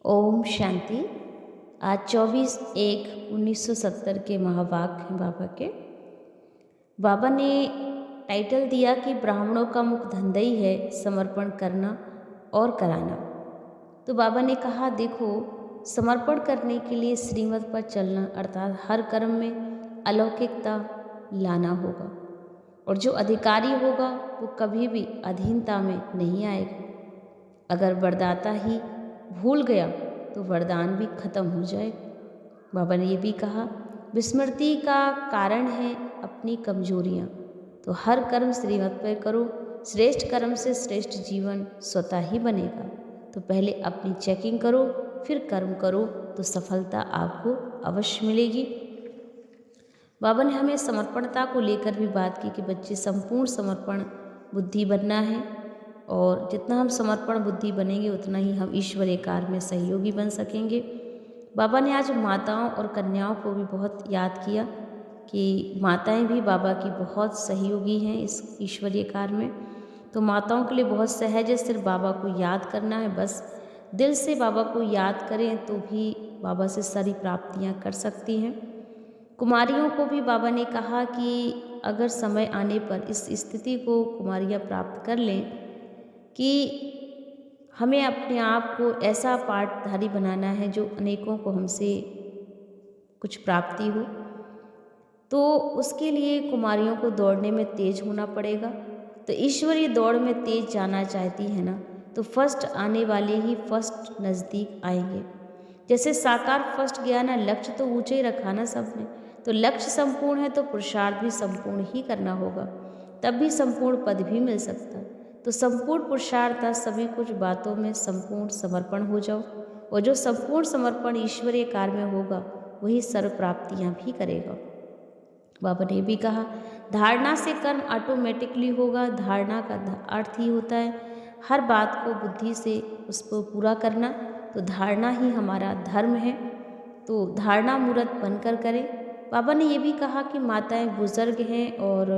ओम शांति। आज 24/1/1970 के महावाक्य हैं बाबा के। बाबा ने टाइटल दिया कि ब्राह्मणों का मुख्य धंधा ही है समर्पण करना और कराना। तो बाबा ने कहा, देखो, समर्पण करने के लिए श्रीमत पर चलना अर्थात हर कर्म में अलौकिकता लाना होगा, और जो अधिकारी होगा वो कभी भी अधीनता में नहीं आएगा। अगर वरदाता ही भूल गया तो वरदान भी खत्म हो जाएगा। बाबा ने ये भी कहा, विस्मृति का कारण है अपनी कमजोरियाँ, तो हर कर्म श्रीमत पर करो। श्रेष्ठ कर्म से श्रेष्ठ जीवन स्वतः ही बनेगा। तो पहले अपनी चेकिंग करो, फिर कर्म करो, तो सफलता आपको अवश्य मिलेगी। बाबा ने हमें समर्पणता को लेकर भी बात की कि बच्चे संपूर्ण समर्पण बुद्धि बनना है, और जितना हम समर्पण बुद्धि बनेंगे उतना ही हम ईश्वरीय कार्य में सहयोगी बन सकेंगे। बाबा ने आज माताओं और कन्याओं को भी बहुत याद किया कि माताएं भी बाबा की बहुत सहयोगी हैं इस ईश्वरीय कार्य में। तो माताओं के लिए बहुत सहज है, सिर्फ बाबा को याद करना है। बस दिल से बाबा को याद करें तो भी बाबा से सारी प्राप्तियां कर सकती हैं। कुमारियों को भी बाबा ने कहा कि अगर समय आने पर इस स्थिति को कुमारियां प्राप्त कर लें कि हमें अपने आप को ऐसा पाठधारी बनाना है जो अनेकों को हमसे कुछ प्राप्ति हो, तो उसके लिए कुमारियों को दौड़ने में तेज होना पड़ेगा। तो ईश्वरीय दौड़ में तेज जाना चाहती है ना, तो फर्स्ट आने वाले ही फर्स्ट नज़दीक आएंगे। जैसे साकार फर्स्ट गया ना, लक्ष्य तो ऊंचे ही रखा ना सबने। तो लक्ष्य संपूर्ण है तो पुरुषार्थ भी संपूर्ण ही करना होगा, तब भी संपूर्ण पद भी मिल सकता है। तो संपूर्ण पुरुषार्थ सभी कुछ बातों में संपूर्ण समर्पण हो जाओ, और जो संपूर्ण समर्पण ईश्वरीय कार्य में होगा वही सर्व प्राप्तियां भी करेगा। बाबा ने भी कहा, धारणा से कर्म ऑटोमेटिकली होगा। धारणा का अर्थ ही होता है हर बात को बुद्धि से उसको पूरा करना। तो धारणा ही हमारा धर्म है, तो धारणा मूर्त बनकर करें। बाबा ने ये भी कहा कि माताएं बुजुर्ग हैं और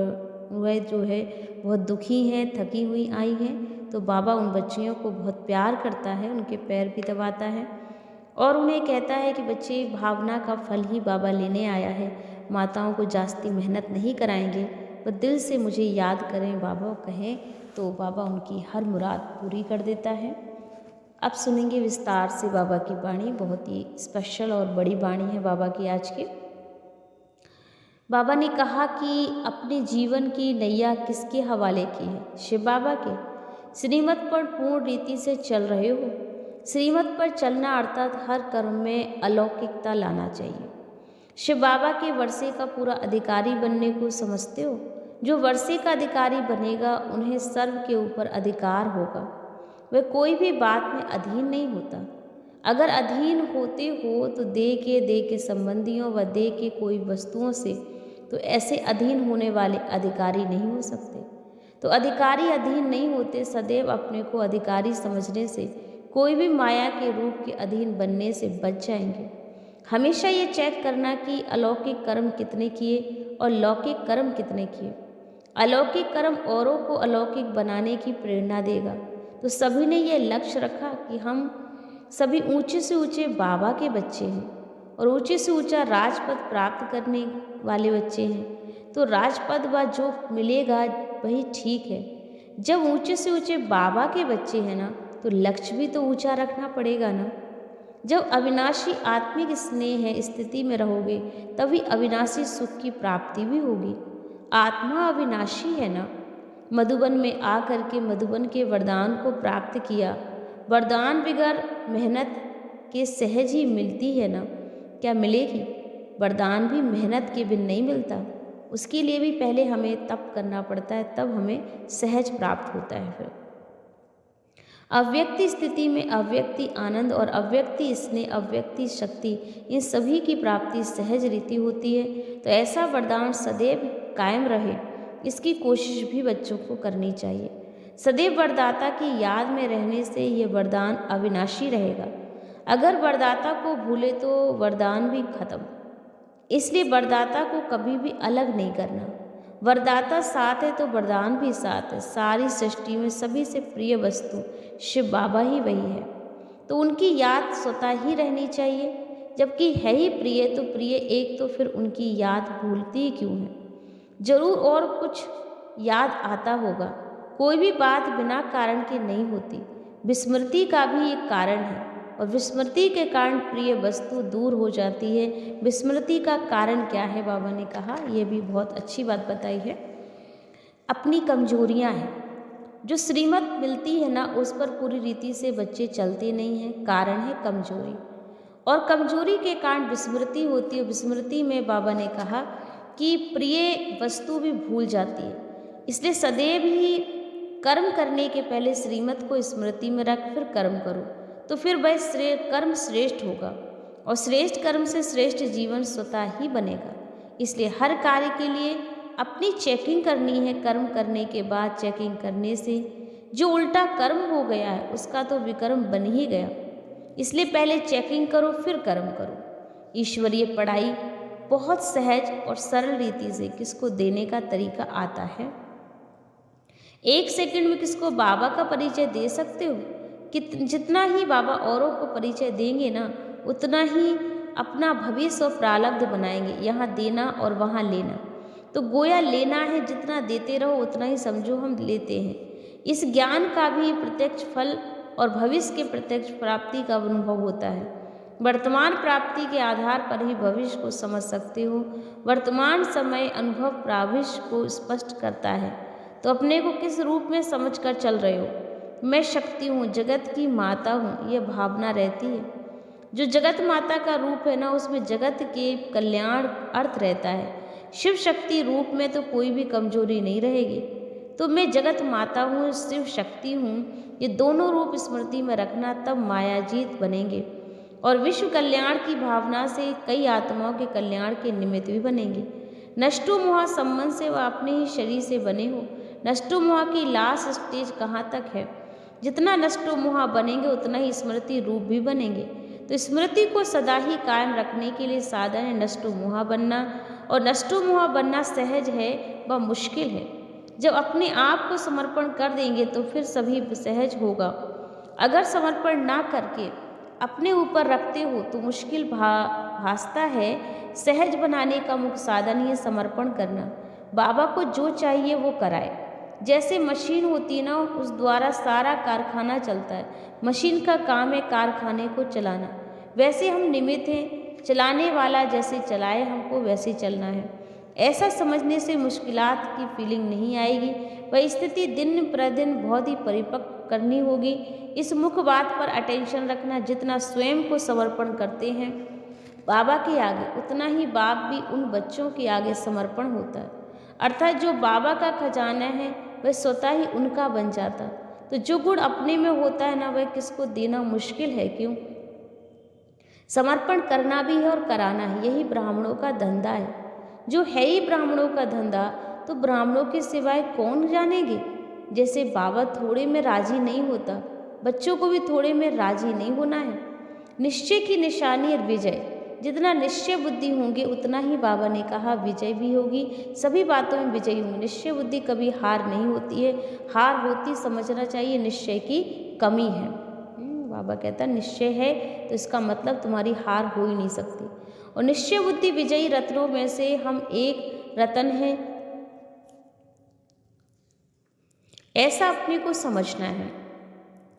वह जो है बहुत दुखी हैं, थकी हुई आई हैं। तो बाबा उन बच्चियों को बहुत प्यार करता है, उनके पैर भी दबाता है और उन्हें कहता है कि बच्चे, भावना का फल ही बाबा लेने आया है। माताओं को जास्ती मेहनत नहीं कराएंगे, पर दिल से मुझे याद करें, बाबा कहें तो बाबा उनकी हर मुराद पूरी कर देता है। अब सुनेंगे विस्तार से बाबा की वाणी। बहुत ही स्पेशल और बड़ी वाणी है बाबा की आज की। बाबा ने कहा कि अपने जीवन की नैया किसके हवाले की है? शिव बाबा के। श्रीमत पर पूर्ण रीति से चल रहे हो। श्रीमत पर चलना अर्थात हर कर्म में अलौकिकता लाना चाहिए। शिव बाबा के वर्षे का पूरा अधिकारी बनने को समझते हो? जो वर्षे का अधिकारी बनेगा उन्हें सर्व के ऊपर अधिकार होगा। वह कोई भी बात में अधीन नहीं होता। अगर अधीन होते हो तो देह के संबंधियों व देह के कोई वस्तुओं से, तो ऐसे अधीन होने वाले अधिकारी नहीं हो सकते। तो अधिकारी अधीन नहीं होते। सदैव अपने को अधिकारी समझने से कोई भी माया के रूप के अधीन बनने से बच जाएंगे। हमेशा ये चेक करना कि अलौकिक कर्म कितने किए और लौकिक कर्म कितने किए। अलौकिक कर्म औरों को अलौकिक बनाने की प्रेरणा देगा। तो सभी ने यह लक्ष्य रखा कि हम सभी ऊंचे से ऊंचे बाबा के बच्चे हैं और ऊंचे से ऊंचा राजपद प्राप्त करने वाले बच्चे हैं। तो राजपद व जो मिलेगा वही ठीक है। जब ऊंचे से ऊंचे बाबा के बच्चे हैं ना, तो लक्ष्य भी तो ऊंचा रखना पड़ेगा ना। जब अविनाशी आत्मिक स्नेह है स्थिति में रहोगे, तभी अविनाशी सुख की प्राप्ति भी होगी। आत्मा अविनाशी है ना। मधुबन में आकर के मधुबन के वरदान को प्राप्त किया। वरदान बगैर मेहनत के सहज ही मिलती है ना, क्या मिलेगी? वरदान भी मेहनत के बिन नहीं मिलता। उसके लिए भी पहले हमें तप करना पड़ता है, तब हमें सहज प्राप्त होता है। फिर अव्यक्ति स्थिति में अव्यक्ति आनंद और अव्यक्ति स्नेह, अव्यक्ति शक्ति, इन सभी की प्राप्ति सहज रीति होती है। तो ऐसा वरदान सदैव कायम रहे, इसकी कोशिश भी बच्चों को करनी चाहिए। सदैव वरदाता की याद में रहने से ये वरदान अविनाशी रहेगा। अगर वरदाता को भूले तो वरदान भी खत्म। इसलिए वरदाता को कभी भी अलग नहीं करना। वरदाता साथ है तो वरदान भी साथ है। सारी सृष्टि में सभी से प्रिय वस्तु शिव बाबा ही वही है। तो उनकी याद स्वतः ही रहनी चाहिए। जबकि है ही प्रिय तो प्रिय एक, तो फिर उनकी याद भूलती ही क्यों है? जरूर और कुछ याद आता होगा। कोई भी बात बिना कारण के नहीं होती। विस्मृति का भी एक कारण है, और विस्मृति के कारण प्रिय वस्तु दूर हो जाती है। विस्मृति का कारण क्या है? बाबा ने कहा, यह भी बहुत अच्छी बात बताई है। अपनी कमजोरियां हैं। जो श्रीमत मिलती है ना, उस पर पूरी रीति से बच्चे चलते नहीं हैं। कारण है कमजोरी, और कमजोरी के कारण विस्मृति होती है। विस्मृति में बाबा ने कहा कि प्रिय वस्तु भी भूल जाती है। इसलिए सदैव ही कर्म करने के पहले श्रीमत को स्मृति में रख फिर कर्म करो, तो फिर वह कर्म श्रेष्ठ होगा, और श्रेष्ठ कर्म से श्रेष्ठ जीवन स्वतः ही बनेगा। इसलिए हर कार्य के लिए अपनी चेकिंग करनी है। कर्म करने के बाद चेकिंग करने से जो उल्टा कर्म हो गया है उसका तो विकर्म बन ही गया। इसलिए पहले चेकिंग करो फिर कर्म करो। ईश्वरीय पढ़ाई बहुत सहज और सरल रीति से किसको देने का तरीका आता है। 1 सेकंड में किसको बाबा का परिचय दे सकते हो? जितना ही बाबा औरों को परिचय देंगे ना, उतना ही अपना भविष्य और प्रारब्ध बनाएंगे। यहाँ देना और वहाँ लेना, तो गोया लेना है। जितना देते रहो उतना ही समझो हम लेते हैं। इस ज्ञान का भी प्रत्यक्ष फल और भविष्य के प्रत्यक्ष प्राप्ति का अनुभव होता है। वर्तमान प्राप्ति के आधार पर ही भविष्य को समझ सकते हो। वर्तमान समय अनुभव भविष्य को स्पष्ट करता है। तो अपने को किस रूप में समझ कर चल रहे हो? मैं शक्ति हूँ, जगत की माता हूँ, यह भावना रहती है। जो जगत माता का रूप है ना, उसमें जगत के कल्याण अर्थ रहता है। शिव शक्ति रूप में तो कोई भी कमजोरी नहीं रहेगी। तो मैं जगत माता हूँ, शिव शक्ति हूँ, ये दोनों रूप स्मृति में रखना, तब मायाजीत बनेंगे। और विश्व कल्याण की भावना से कई आत्माओं के कल्याण के निमित्त भी बनेंगे। नष्टो मोह संबंध से वह अपने ही शरीर से बने हो। नष्टो मोह की लास्ट स्टेज कहाँ तक है? जितना नष्टो मोह बनेंगे उतना ही स्मृति रूप भी बनेंगे। तो स्मृति को सदा ही कायम रखने के लिए साधन है नष्टो मोह बनना। और नष्टो मोह बनना सहज है व मुश्किल है। जब अपने आप को समर्पण कर देंगे तो फिर सभी सहज होगा। अगर समर्पण ना करके अपने ऊपर रखते हो तो मुश्किल भासता है। सहज बनाने का मुख्य साधन ही है समर्पण करना। बाबा को जो चाहिए वो कराए। जैसे मशीन होती है ना, उस द्वारा सारा कारखाना चलता है। मशीन का काम है कारखाने को चलाना। वैसे हम निमित्त हैं, चलाने वाला जैसे चलाए हमको वैसे चलना है। ऐसा समझने से मुश्किलात की फीलिंग नहीं आएगी। वह स्थिति दिन प्रतिदिन बहुत ही परिपक्व करनी होगी। इस मुख्य बात पर अटेंशन रखना, जितना स्वयं को समर्पण करते हैं बाबा के आगे, उतना ही बाप भी उन बच्चों के आगे समर्पण होता है। अर्थात जो बाबा का खजाना है वह स्वतः ही उनका बन जाता। तो जो गुण अपने में होता है ना, वह किसको देना मुश्किल है क्यों? समर्पण करना भी है और कराना है। यही ब्राह्मणों का धंधा है। जो है ही ब्राह्मणों का धंधा, तो ब्राह्मणों के सिवाय कौन जानेंगे? जैसे बाबा थोड़े में राजी नहीं होता, बच्चों को भी थोड़े में राजी नहीं होना है। निश्चय की निशानी है विजय। जितना निश्चय बुद्धि होंगे उतना ही बाबा ने कहा विजय भी होगी। सभी बातों में विजयी होंगे। निश्चय बुद्धि कभी हार नहीं होती है। हार होती समझना चाहिए निश्चय की कमी है। बाबा कहता निश्चय है तो इसका मतलब तुम्हारी हार हो ही नहीं सकती। और निश्चय बुद्धि विजयी रत्नों में से हम एक रत्न हैं, ऐसा अपने को समझना है।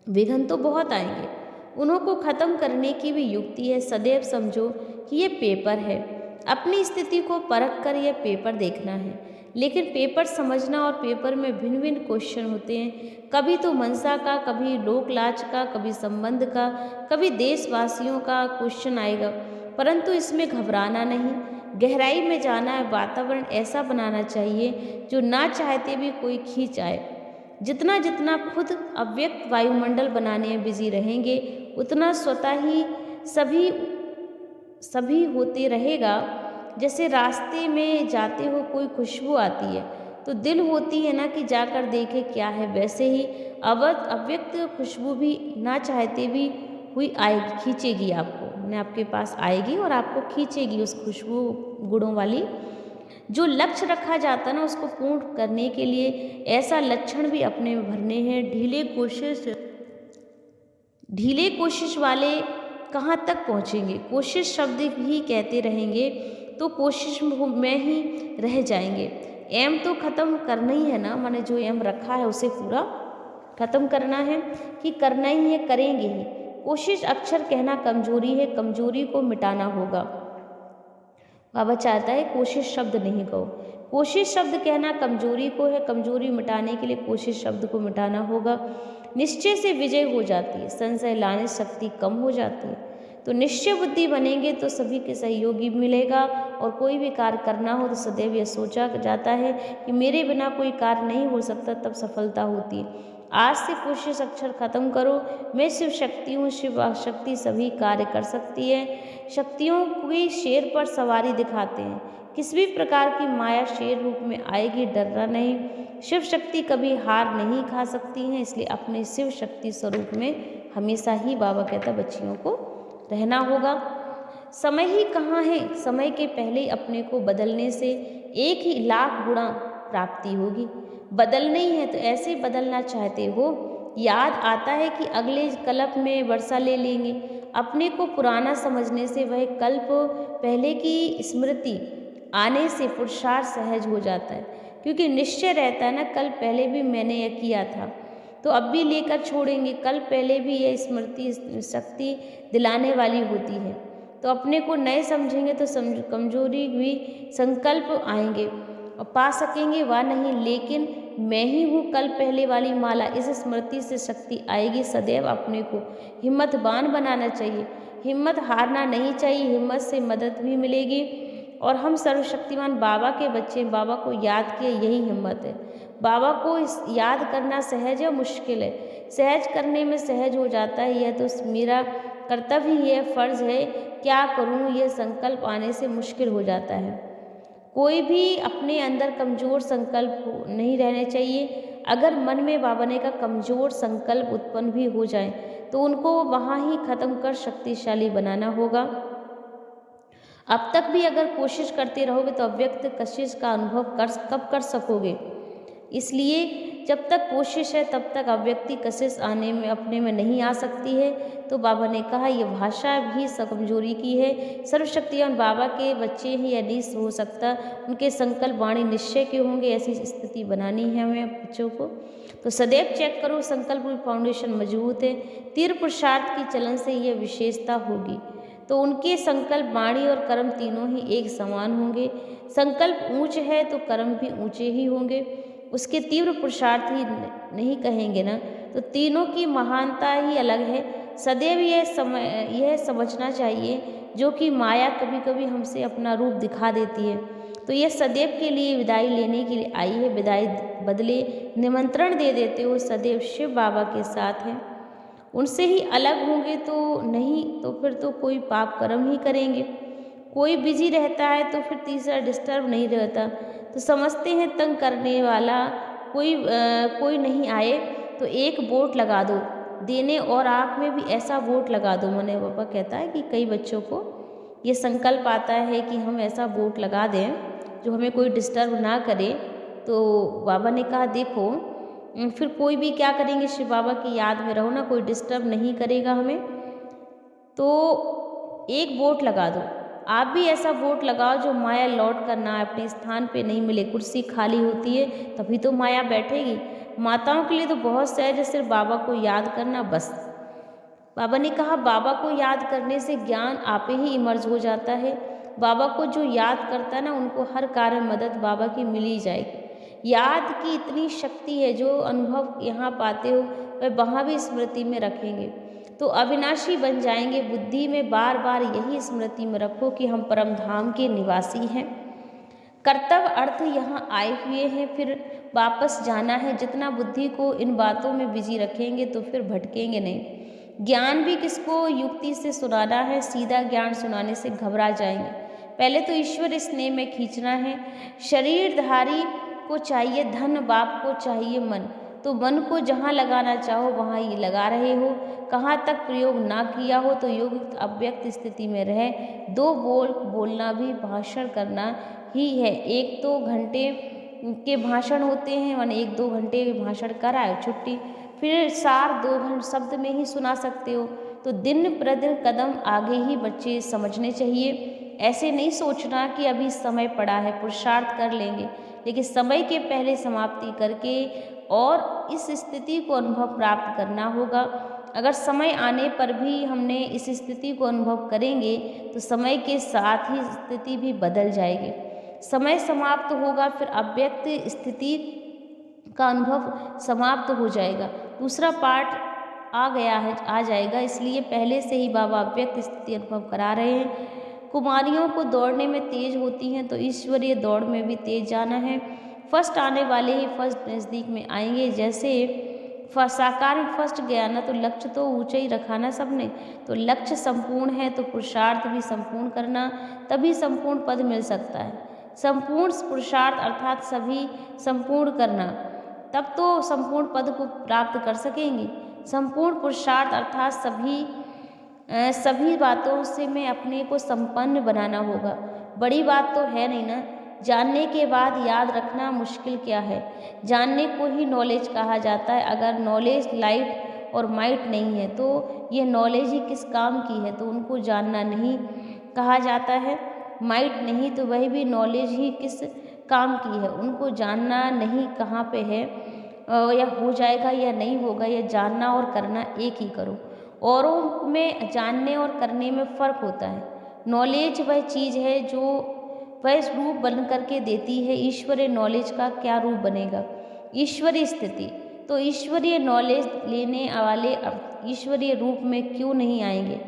विघ्न तो बहुत आएंगे, उन्हों को खत्म करने की भी युक्ति है। सदैव समझो कि ये पेपर है। अपनी स्थिति को परख कर यह पेपर देखना है। लेकिन पेपर समझना और पेपर में भिन्न भिन्न क्वेश्चन होते हैं। कभी तो मनसा का, कभी लोकलाज का, कभी संबंध का, कभी देशवासियों का क्वेश्चन आएगा। परंतु इसमें घबराना नहीं, गहराई में जाना है। वातावरण ऐसा बनाना चाहिए जो ना चाहते भी कोई खींच आए। जितना जितना खुद अव्यक्त वायुमंडल बनाने में बिजी रहेंगे उतना स्वतः ही सभी होते रहेगा। जैसे रास्ते में जाते हो कोई खुशबू आती है तो दिल होती है ना कि जाकर देखे क्या है, वैसे ही अव्यक्त खुशबू भी ना चाहते भी हुई आएगी, खींचेगी आपको, मैंने आपके पास आएगी और आपको खींचेगी उस खुशबू गुणों वाली। जो लक्ष्य रखा जाता है ना उसको पूर्ण करने के लिए ऐसा लक्षण भी अपने में भरने हैं। ढीले कोशिश ढीले कोशिश वाले कहाँ तक पहुँचेंगे? कोशिश शब्द ही कहते रहेंगे तो कोशिश में ही रह जाएंगे। एम तो ख़त्म करना ही है ना, माने जो एम रखा है उसे पूरा ख़त्म करना है कि करना ही है, करेंगे ही। कोशिश अक्षर कहना कमजोरी है, कमजोरी को मिटाना होगा। बाबा चाहता है कोशिश शब्द नहीं कहो। कोशिश शब्द कहना कमजोरी को है, कमजोरी मिटाने के लिए कोशिश शब्द को मिटाना होगा। निश्चय से विजय हो जाती है, संशय लाने से शक्ति कम हो जाती है। तो निश्चय बुद्धि बनेंगे तो सभी के सहयोगी मिलेगा, और कोई भी कार्य करना हो तो सदैव यह सोचा जाता है कि मेरे बिना कोई कार्य नहीं हो सकता, तब सफलता होती है। आज से कोशिश अक्षर खत्म करो। मैं शिव शक्ति हूँ, शिव शक्ति सभी कार्य कर सकती है। शक्तियों की शेर पर सवारी दिखाते हैं। किसी भी प्रकार की माया शेर रूप में आएगी, डरना नहीं। शिव शक्ति कभी हार नहीं खा सकती हैं, इसलिए अपने शिव शक्ति स्वरूप में हमेशा ही बाबा कहता बच्चियों को रहना होगा। समय ही कहाँ है, समय के पहले अपने को बदलने से 1 ही लाख गुणा प्राप्ति होगी। बदलना ही है तो ऐसे बदलना चाहते हो, याद आता है कि अगले कल्प में वर्षा ले लेंगे। अपने को पुराना समझने से वह कल्प पहले की स्मृति आने से पुरुषार्थ सहज हो जाता है, क्योंकि निश्चय रहता है ना, कल पहले भी मैंने यह किया था तो अब भी लेकर छोड़ेंगे। कल पहले भी यह स्मृति शक्ति दिलाने वाली होती है, तो अपने को नए समझेंगे तो कमजोरी भी संकल्प आएंगे और पा सकेंगे वा नहीं। लेकिन मैं ही हूँ कल पहले वाली माला, इस स्मृति से शक्ति आएगी। सदैव अपने को हिम्मतवान बनाना चाहिए, हिम्मत हारना नहीं चाहिए। हिम्मत से मदद भी मिलेगी, और हम सर्वशक्तिमान बाबा के बच्चे, बाबा को याद किए, यही हिम्मत है। बाबा को याद करना सहज है, मुश्किल है। सहज करने में सहज हो जाता है, यह तो मेरा कर्तव्य ही है, फर्ज है, क्या करूँ, यह संकल्प आने से मुश्किल हो जाता है। कोई भी अपने अंदर कमज़ोर संकल्प नहीं रहने चाहिए। अगर मन में बाबा ने का कमज़ोर संकल्प उत्पन्न भी हो जाए तो उनको वहाँ ही ख़त्म कर शक्तिशाली बनाना होगा। अब तक भी अगर कोशिश करते रहोगे तो अव्यक्त कशिश का अनुभव कब कर सकोगे। इसलिए जब तक कोशिश है तब तक अव्यक्ति कशिश आने में अपने में नहीं आ सकती है। तो बाबा ने कहा यह भाषा भी कमजोरी की है। सर्वशक्तिमान बाबा के बच्चे ही यदि हो सकता, उनके संकल्प वाणी निश्चय के होंगे। ऐसी स्थिति बनानी है हमें बच्चों को। तो सदैव चेक करो, संकल्प फाउंडेशन मजबूत है। तीर पुरुषार्थ की चलन से यह विशेषता होगी। तो उनके संकल्प वाणी और कर्म तीनों ही एक समान होंगे। संकल्प ऊंच है तो कर्म भी ऊंचे ही होंगे। उसके तीव्र पुरुषार्थ ही नहीं कहेंगे ना, तो तीनों की महानता ही अलग है। सदैव यह समझना चाहिए जो कि माया कभी कभी हमसे अपना रूप दिखा देती है, तो यह सदैव के लिए विदाई लेने के लिए आई है। विदाई बदले निमंत्रण दे देते हो, सदैव शिव बाबा के साथ हैं। उनसे ही अलग होंगे तो नहीं, तो फिर तो कोई पाप कर्म ही करेंगे। कोई बिजी रहता है तो फिर तीसरा डिस्टर्ब नहीं रहता। तो समझते हैं तंग करने वाला कोई नहीं आए तो एक बोर्ड लगा दो देने, और आँख में भी ऐसा बोर्ड लगा दो। मने पापा कहता है कि कई बच्चों को ये संकल्प आता है कि हम ऐसा बोर्ड लगा दें जो हमें कोई डिस्टर्ब ना करे। तो बाबा ने कहा देखो फिर कोई भी क्या करेंगे, शिव बाबा की याद में रहो ना, कोई डिस्टर्ब नहीं करेगा हमें। तो एक बोर्ड लगा दो, आप भी ऐसा बोर्ड लगाओ जो माया लौट कर ना अपने स्थान पे नहीं मिले। कुर्सी खाली होती है तभी तो माया बैठेगी। माताओं के लिए तो बहुत सहज है, सिर्फ बाबा को याद करना बस। बाबा ने कहा बाबा को याद करने से ज्ञान आपे ही इमर्ज हो जाता है। बाबा को जो याद करता है ना, उनको हर कार्य मदद बाबा की मिल ही जाएगी। याद की इतनी शक्ति है, जो अनुभव यहाँ पाते हो वह वहाँ भी स्मृति में रखेंगे तो अविनाशी बन जाएंगे। बुद्धि में बार बार यही स्मृति में रखो कि हम परम धाम के निवासी हैं। कर्तव्य अर्थ यहाँ आए हुए हैं, फिर वापस जाना है। जितना बुद्धि को इन बातों में बिजी रखेंगे तो फिर भटकेंगे नहीं। ज्ञान भी किसको युक्ति से सुनाना है, सीधा ज्ञान सुनाने से घबरा जाएंगे। पहले तो ईश्वर स्नेह में खींचना है। शरीरधारी को चाहिए धन, बाप को चाहिए मन। तो मन को जहाँ लगाना चाहो वहाँ ये लगा रहे हो। कहाँ तक प्रयोग ना किया हो तो युक्त अव्यक्त स्थिति में रहे। दो बोलना भी भाषण करना ही है। 1-2 घंटे के भाषण होते हैं, माने 1-2 घंटे भाषण कराए छुट्टी, फिर सार 2 शब्द में ही सुना सकते हो। तो दिन प्रतिदिन कदम आगे ही बच्चे समझने चाहिए। ऐसे नहीं सोचना कि अभी समय पड़ा है, पुरुषार्थ कर लेंगे, लेकिन समय के पहले समाप्ति करके और इस स्थिति को अनुभव प्राप्त करना होगा। अगर समय आने पर भी हमने इस स्थिति को अनुभव करेंगे तो समय के साथ ही स्थिति भी बदल जाएगी। समय समाप्त होगा, फिर अव्यक्त स्थिति का अनुभव समाप्त हो जाएगा, दूसरा पार्ट आ जाएगा। इसलिए पहले से ही बाबा अव्यक्त स्थिति अनुभव करा रहे हैं। कुमारियों को दौड़ने में तेज होती हैं, तो ईश्वरीय दौड़ में भी तेज जाना है। फर्स्ट आने वाले ही फर्स्ट नज़दीक में आएंगे। जैसे साकार में फर्स्ट गया ना, तो लक्ष्य तो ऊंचा ही रखा ना सबने। तो लक्ष्य संपूर्ण है तो पुरुषार्थ भी संपूर्ण करना, तभी संपूर्ण पद मिल सकता है। संपूर्ण पुरुषार्थ अर्थात सभी संपूर्ण करना, तब तो संपूर्ण पद को प्राप्त कर सकेंगे। संपूर्ण पुरुषार्थ अर्थात सभी बातों से मैं अपने को संपन्न बनाना होगा। बड़ी बात तो है नहीं ना। जानने के बाद याद रखना मुश्किल क्या है। जानने को ही नॉलेज कहा जाता है। अगर नॉलेज लाइट और माइट नहीं है तो ये नॉलेज ही किस काम की है, तो उनको जानना नहीं कहा जाता है। माइट नहीं तो वही भी नॉलेज ही किस काम की है, उनको जानना नहीं कहाँ पे है, या हो जाएगा या नहीं होगा। या जानना और करना एक ही करो। औरों में जानने और करने में फ़र्क होता है। नॉलेज वह चीज़ है जो वह रूप बन करके देती है। ईश्वरीय नॉलेज का क्या रूप बनेगा? ईश्वरीय स्थिति। तो ईश्वरीय नॉलेज लेने वाले अब ईश्वरीय रूप में क्यों नहीं आएंगे?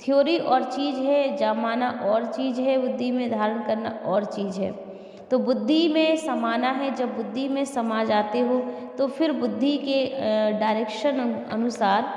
थ्योरी और चीज़ है, जमाना और चीज़ है, बुद्धि में धारण करना और चीज़ है। तो बुद्धि में समाना है। जब बुद्धि में समा जाते हो तो फिर बुद्धि के डायरेक्शन अनुसार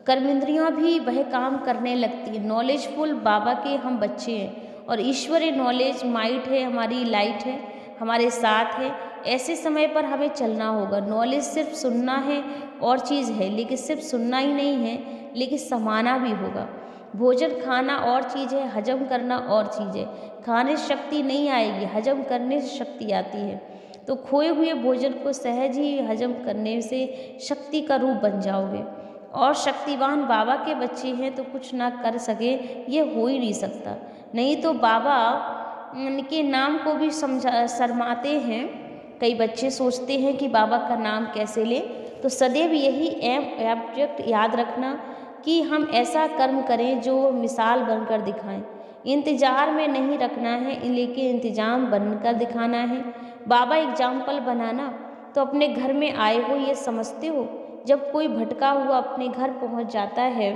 कर्मेंद्रियाँ भी वह काम करने लगती है। नॉलेजफुल बाबा के हम बच्चे हैं और ईश्वरीय नॉलेज माइट है, हमारी लाइट है, हमारे साथ है। ऐसे समय पर हमें चलना होगा। नॉलेज सिर्फ सुनना है और चीज़ है, लेकिन सिर्फ सुनना ही नहीं है, लेकिन समाना भी होगा। भोजन खाना और चीज़ है, हजम करना और चीज़ है। खाने से शक्ति नहीं आएगी, हजम करने से शक्ति आती है। तो खोए हुए भोजन को सहज ही हजम करने से शक्ति का रूप बन जाओगे। और शक्तिवान बाबा के बच्चे हैं तो कुछ ना कर सके, ये हो ही नहीं सकता। नहीं तो बाबा के नाम को भी शर्माते हैं। कई बच्चे सोचते हैं कि बाबा का नाम कैसे लें। तो सदैव यही ऑब्जेक्ट याद रखना कि हम ऐसा कर्म करें जो मिसाल बनकर दिखाएं। इंतजार में नहीं रखना है, लेकिन इंतजाम बनकर दिखाना है। बाबा एग्जाम्पल बनाना। तो अपने घर में आए हो ये समझते हो। जब कोई भटका हुआ अपने घर पहुंच जाता है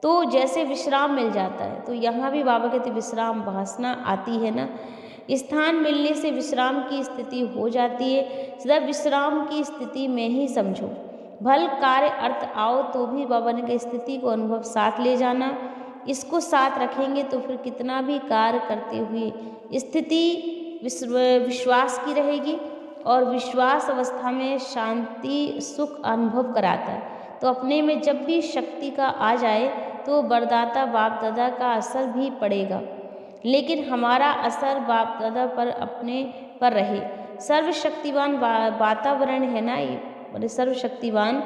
तो जैसे विश्राम मिल जाता है, तो यहाँ भी बाबा कहते विश्राम वासना आती है ना। स्थान मिलने से विश्राम की स्थिति हो जाती है। सदा विश्राम की स्थिति में ही समझो। भल कार्य अर्थ आओ तो भी बाबा ने कहा स्थिति को अनुभव साथ ले जाना। इसको साथ रखेंगे तो फिर कितना भी कार्य करते हुए स्थिति विश्वास की रहेगी। और विश्वास अवस्था में शांति सुख अनुभव कराता है। तो अपने में जब भी शक्ति का आ जाए तो वरदाता बाप दादा का असर भी पड़ेगा, लेकिन हमारा असर बाप दादा पर अपने पर रहे। सर्वशक्तिवान वातावरण है ना, ये सर्वशक्तिवान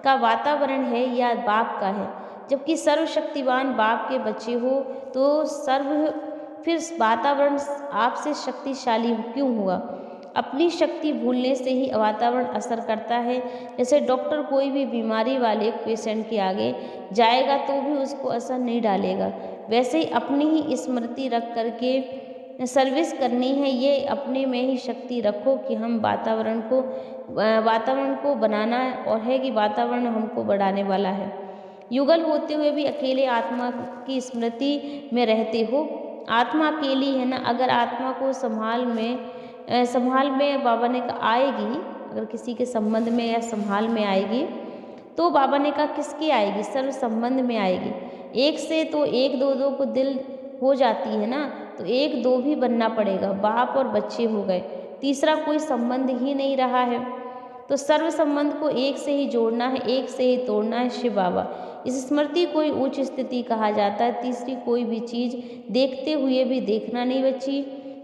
का वातावरण है या बाप का है। जबकि सर्वशक्तिवान बाप के बच्चे हो तो फिर वातावरण आपसे शक्तिशाली क्यों हुआ? अपनी शक्ति भूलने से ही वातावरण असर करता है। जैसे डॉक्टर कोई भी बीमारी वाले पेशेंट के आगे जाएगा तो भी उसको असर नहीं डालेगा, वैसे ही अपनी ही स्मृति रख करके सर्विस करनी है। ये अपने में ही शक्ति रखो कि हम वातावरण को बनाना और है कि वातावरण हमको बढ़ाने वाला है। युगल होते हुए भी अकेले आत्मा की स्मृति में रहते हो। आत्मा अकेली है ना। अगर आत्मा को संभाल में बाबा ने कहा आएगी, अगर किसी के संबंध में या संभाल में आएगी तो बाबा ने कहा किसके आएगी? सर्व संबंध में आएगी। एक से तो एक दो को दिल हो जाती है ना, तो एक दो भी बनना पड़ेगा। बाप और बच्चे हो गए, तीसरा कोई संबंध ही नहीं रहा है। तो सर्व संबंध को एक से ही जोड़ना है, एक से ही तोड़ना है। शिव बाबा इस स्मृति कोई उच्च स्थिति कहा जाता है। तीसरी कोई भी चीज़ देखते हुए भी देखना नहीं बची।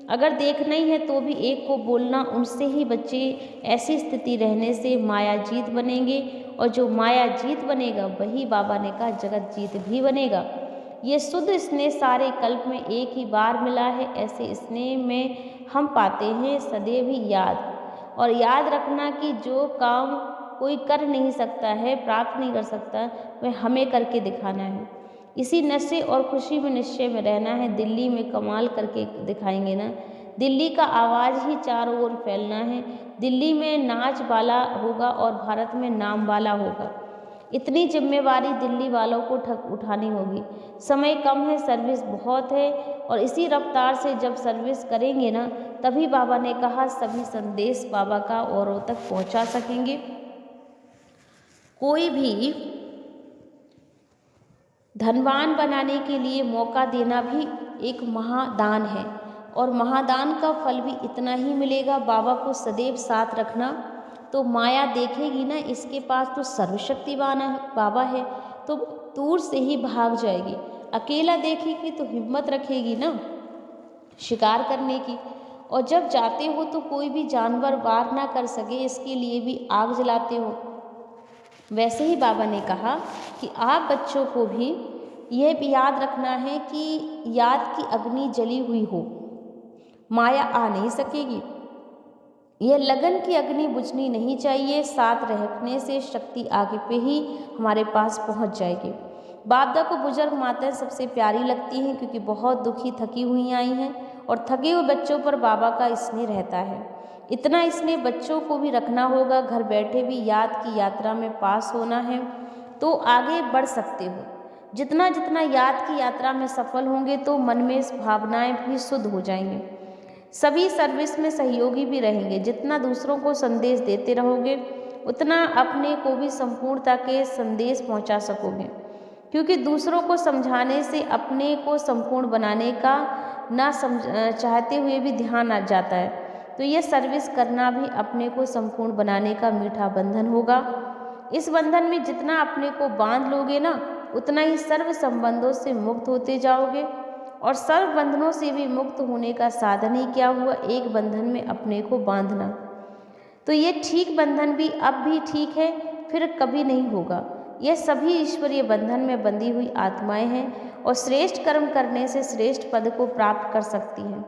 अगर देखना ही है तो भी एक को बोलना, उनसे ही बच्चे ऐसी स्थिति रहने से माया जीत बनेंगे, और जो माया जीत बनेगा वही बाबा ने कहा जगत जीत भी बनेगा। ये शुद्ध स्नेह सारे कल्प में एक ही बार मिला है, ऐसे स्नेह में हम पाते हैं सदैव ही याद। और याद रखना कि जो काम कोई कर नहीं सकता है, प्राप्त नहीं कर सकता, वह हमें करके दिखाना है। इसी नशे और खुशी में निश्चय में रहना है। दिल्ली में कमाल करके दिखाएंगे ना, दिल्ली का आवाज़ ही चारों ओर फैलना है। दिल्ली में नाच वाला होगा और भारत में नाम वाला होगा। इतनी जिम्मेवारी दिल्ली वालों को उठानी होगी। समय कम है, सर्विस बहुत है, और इसी रफ्तार से जब सर्विस करेंगे ना, तभी बाबा ने कहा सभी संदेश बाबा का औरों तक पहुंचा सकेंगे। कोई भी धनवान बनाने के लिए मौका देना भी एक महादान है, और महादान का फल भी इतना ही मिलेगा। बाबा को सदैव साथ रखना, तो माया देखेगी ना इसके पास तो सर्वशक्तिवान बाबा है, तो दूर से ही भाग जाएगी। अकेला देखेगी तो हिम्मत रखेगी ना शिकार करने की, और जब जाते हो तो कोई भी जानवर वार ना कर सके इसके लिए भी आग जलाते हो। वैसे ही बाबा ने कहा कि आप बच्चों को भी यह भी याद रखना है कि याद की अग्नि जली हुई हो, माया आ नहीं सकेगी। यह लगन की अग्नि बुझनी नहीं चाहिए, साथ रखने से शक्ति आगे पे ही हमारे पास पहुंच जाएगी। बाबदा को बुजुर्ग माताएं सबसे प्यारी लगती हैं, क्योंकि बहुत दुखी थकी हुई आई हैं, और थके हुए बच्चों पर बाबा का स्नेह रहता है। इतना स्नेह बच्चों को भी रखना होगा। घर बैठे भी याद की यात्रा में पास होना है तो आगे बढ़ सकते हो। जितना जितना याद की यात्रा में सफल होंगे तो मन में भावनाएं भी शुद्ध हो जाएंगी। सभी सर्विस में सहयोगी भी रहेंगे। जितना दूसरों को संदेश देते रहोगे उतना अपने को भी संपूर्णता के संदेश पहुंचा सकोगे, क्योंकि दूसरों को समझाने से अपने को संपूर्ण बनाने का ना चाहते हुए भी ध्यान आ जाता है। तो ये सर्विस करना भी अपने को संपूर्ण बनाने का मीठा बंधन होगा। इस बंधन में जितना अपने को बांध लोगे ना, उतना ही सर्व संबंधों से मुक्त होते जाओगे, और सर्व बंधनों से भी मुक्त होने का साधन ही क्या हुआ, एक बंधन में अपने को बांधना। तो ये ठीक बंधन भी अब भी ठीक है, फिर कभी नहीं होगा। ये सभी ईश्वरीय बंधन में बंधी हुई आत्माएं हैं, और श्रेष्ठ कर्म करने से श्रेष्ठ पद को प्राप्त कर सकती हैं,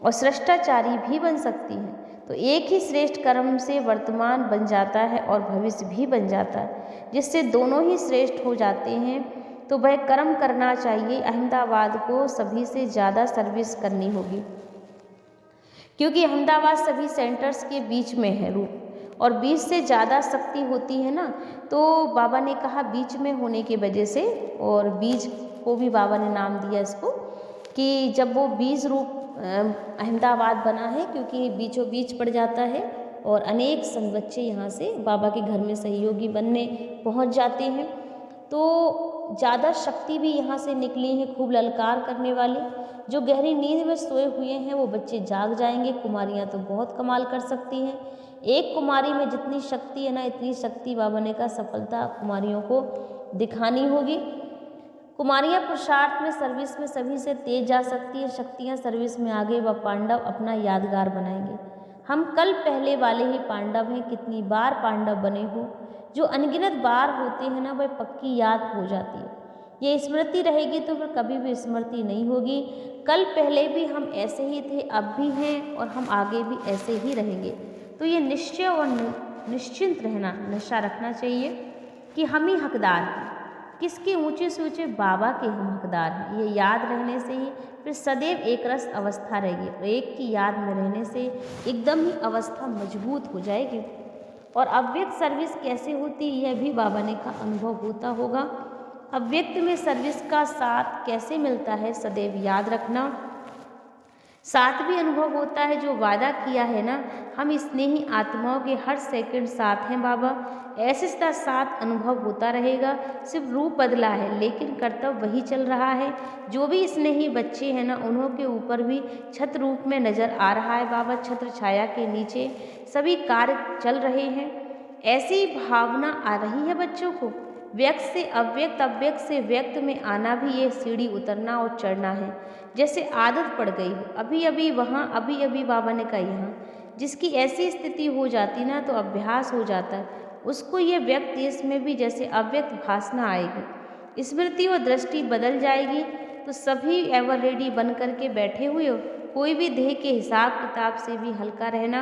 और श्रेष्ठाचारी भी बन सकती हैं। तो एक ही श्रेष्ठ कर्म से वर्तमान बन जाता है और भविष्य भी बन जाता है, जिससे दोनों ही श्रेष्ठ हो जाते हैं। तो वह कर्म करना चाहिए। अहमदाबाद को सभी से ज़्यादा सर्विस करनी होगी, क्योंकि अहमदाबाद सभी सेंटर्स के बीच में है रूप, और बीच से ज़्यादा शक्ति होती है ना। तो बाबा ने कहा बीच में होने की वजह से, और बीज को भी बाबा ने नाम दिया इसको, कि जब वो बीज रूप अहमदाबाद बना है, क्योंकि बीचों बीच पड़ जाता है, और अनेक संग बच्चे यहाँ से बाबा के घर में सहयोगी बनने पहुँच जाते हैं। तो ज़्यादा शक्ति भी यहाँ से निकली है, खूब ललकार करने वाली। जो गहरी नींद में सोए हुए हैं वो बच्चे जाग जाएंगे। कुमारियाँ तो बहुत कमाल कर सकती हैं। एक कुमारी में जितनी शक्ति है ना, इतनी शक्ति बाबा ने का सफलता कुमारियों को दिखानी होगी। कुमारियाँ पुरुषार्थ में सर्विस में सभी से तेज जा सकती है। शक्तियाँ सर्विस में आगे व पांडव अपना यादगार बनाएंगे। हम कल पहले वाले ही पांडव हैं, कितनी बार पांडव बने हो। जो अनगिनत बार होते हैं ना, वह पक्की याद हो जाती है। ये स्मृति रहेगी तो फिर कभी भी स्मृति नहीं होगी। कल पहले भी हम ऐसे ही थे, अब भी हैं, और हम आगे भी ऐसे ही रहेंगे। तो ये निश्चय और निश्चिंत रहना, नशा रखना चाहिए कि हम ही हकदार हैं। किसके ऊंचे से ऊंचे बाबा के हम हकदार हैं। ये याद रहने से ही फिर सदैव एक रस अवस्था रहेगी, और एक की याद में रहने से एकदम ही अवस्था मजबूत हो जाएगी। और अव्यक्त सर्विस कैसे होती है यह भी बाबा ने का अनुभव होता होगा। अव्यक्त में सर्विस का साथ कैसे मिलता है, सदैव याद रखना। साथ भी अनुभव होता है जो वादा किया है ना, हम स्नेही आत्माओं के हर सेकंड साथ हैं बाबा। ऐसे साथ अनुभव होता रहेगा। सिर्फ रूप बदला है लेकिन कर्तव्य वही चल रहा है। जो भी स्नेही बच्चे हैं ना, उन्हों के ऊपर भी छत्र रूप में नजर आ रहा है बाबा। छत्र छाया के नीचे सभी कार्य चल रहे हैं। ऐसी भावना आ रही है बच्चों को व्यक्त से अव्यक्त, अव्यक्त से व्यक्त में आना भी ये सीढ़ी उतरना और चढ़ना है। जैसे आदत पड़ गई हो, अभी अभी वहाँ, अभी अभी बाबा ने कहा यहाँ, जिसकी ऐसी स्थिति हो जाती ना तो अभ्यास हो जाता है, उसको ये व्यक्त देश में भी जैसे अव्यक्त भासना आएगी, स्मृति और दृष्टि बदल जाएगी। तो सभी एवर रेडी बन करके बैठे हुए हो, कोई भी देह के हिसाब किताब से भी हल्का रहना।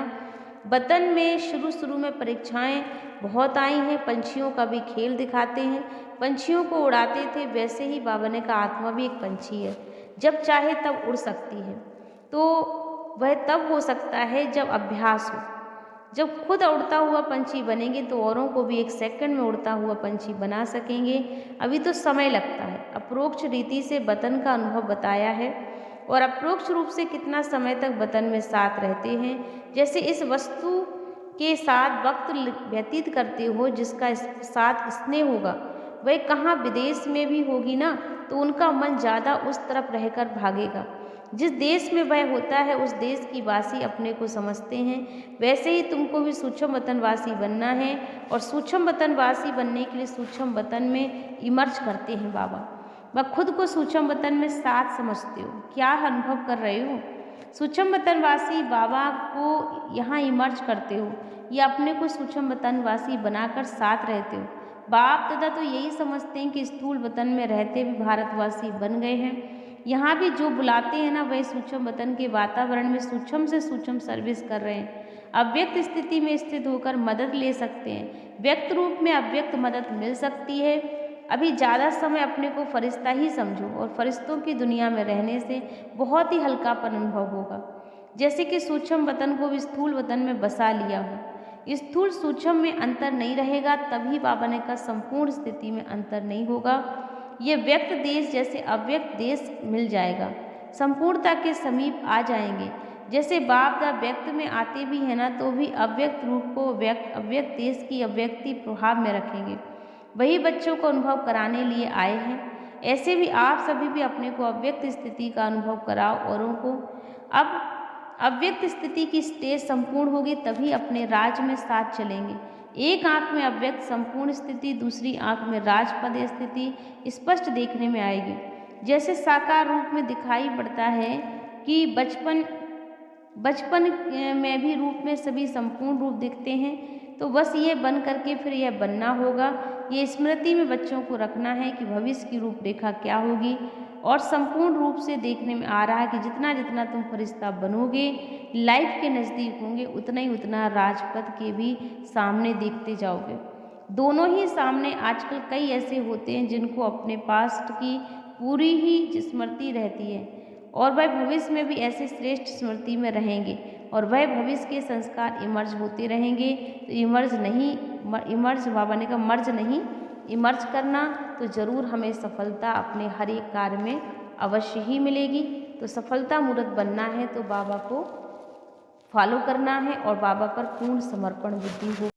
वतन में शुरू शुरू में परीक्षाएं बहुत आई हैं, पंछियों का भी खेल दिखाते हैं, पंछियों को उड़ाते थे, वैसे ही बाबा ने कहा आत्मा भी एक पंछी है, जब चाहे तब उड़ सकती है। तो वह तब हो सकता है जब अभ्यास हो। जब खुद उड़ता हुआ पंछी बनेंगे तो औरों को भी एक सेकंड में उड़ता हुआ पंछी बना सकेंगे। अभी तो समय लगता है। अप्रोक्ष रीति से वतन का अनुभव बताया है और अप्रोक्ष रूप से कितना समय तक वतन में साथ रहते हैं। जैसे इस वस्तु के साथ वक्त व्यतीत करते हो, जिसका साथ स्नेह होगा वह कहाँ विदेश में भी होगी ना, तो उनका मन ज़्यादा उस तरफ रहकर भागेगा। जिस देश में वह होता है उस देश की वासी अपने को समझते हैं। वैसे ही तुमको भी सूक्ष्म वतनवासी बनना है और सूक्ष्म वतनवासी बनने के लिए सूक्ष्म वतन में इमर्ज करते हैं बाबा। वह खुद को सूक्ष्म वतन में साथ समझते हो, क्या अनुभव कर रहे हो? सूक्ष्म वतनवासी बाबा को यहाँ इमर्ज करते हो या अपने को सूक्ष्म वतनवासी बनाकर साथ रहते हो। बाप दादा तो यही समझते हैं कि स्थूल वतन में रहते भी भारतवासी बन गए हैं। यहाँ भी जो बुलाते हैं ना वही सूक्ष्म वतन के वातावरण में सूक्ष्म से सूक्ष्म सर्विस कर रहे हैं। अव्यक्त स्थिति में स्थित होकर मदद ले सकते हैं, व्यक्त रूप में अव्यक्त मदद मिल सकती है। अभी ज़्यादा समय अपने को फरिश्ता ही समझो और फरिश्तों की दुनिया में रहने से बहुत ही हल्कापन अनुभव होगा। जैसे कि सूक्ष्म वतन को भी स्थूल वतन में बसा लिया हो। स्थूल सूक्ष्म में अंतर नहीं रहेगा, तभी बाबा ने कहा संपूर्ण स्थिति में अंतर नहीं होगा। ये व्यक्त देश जैसे अव्यक्त देश मिल जाएगा, संपूर्णता के समीप आ जाएंगे। जैसे बाप दा व्यक्त में आते भी हैं ना, तो भी अव्यक्त रूप को व्यक्त अव्यक्त देश की अव्यक्ति प्रभाव में रखेंगे। वही बच्चों को अनुभव कराने लिए आए हैं। ऐसे भी आप सभी भी अपने को अव्यक्त स्थिति का अनुभव कराओ औरों को। अब अव्यक्त स्थिति की स्टेज संपूर्ण होगी तभी अपने राज में साथ चलेंगे। एक आंख में अव्यक्त संपूर्ण स्थिति, दूसरी आंख में राजपद स्थिति स्पष्ट देखने में आएगी। जैसे साकार रूप में दिखाई पड़ता है कि बचपन में भी रूप में सभी संपूर्ण रूप दिखते हैं, तो बस ये बन करके फिर यह बनना होगा। ये स्मृति में बच्चों को रखना है कि भविष्य की रूपरेखा क्या होगी और संपूर्ण रूप से देखने में आ रहा है कि जितना जितना तुम फरिश्ता बनोगे, लाइफ के नज़दीक होंगे, उतना ही उतना राजपथ के भी सामने देखते जाओगे। दोनों ही सामने आजकल कई ऐसे होते हैं जिनको अपने पास्ट की पूरी ही स्मृति रहती है और वह भविष्य में भी ऐसे श्रेष्ठ स्मृति में रहेंगे और वह भविष्य के संस्कार इमर्ज होते रहेंगे। तो इमर्ज बाबा ने कहा मर्ज नहीं, इमर्ज करना, तो ज़रूर हमें सफलता अपने हर एक कार्य में अवश्य ही मिलेगी। तो सफलता मूर्त बनना है तो बाबा को फॉलो करना है और बाबा पर पूर्ण समर्पण बुद्धि हो।